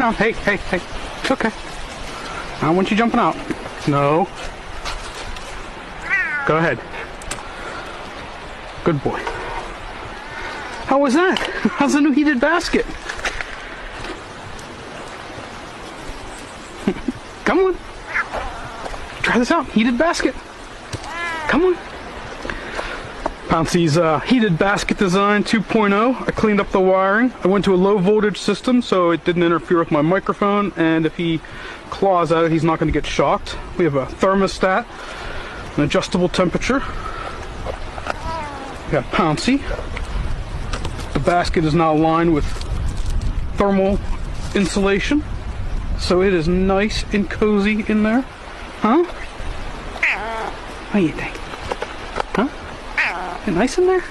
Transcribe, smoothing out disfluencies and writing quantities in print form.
No, hey, hey, hey. It's okay. I don't want you jumping out. No. Go ahead. Good boy. How was that? How's the new heated basket? Come on. Try this out. Heated basket. Come on. Pouncy's heated basket design 2.0. I cleaned up the wiring. I went to a low voltage system so it didn't interfere with my microphone, and if he claws at it, he's not going to get shocked. We have a thermostat, an adjustable temperature. We got Pouncy. The basket is now lined with thermal insulation, so it is nice and cozy in there. Huh? What do you think? Huh? Is it nice in there?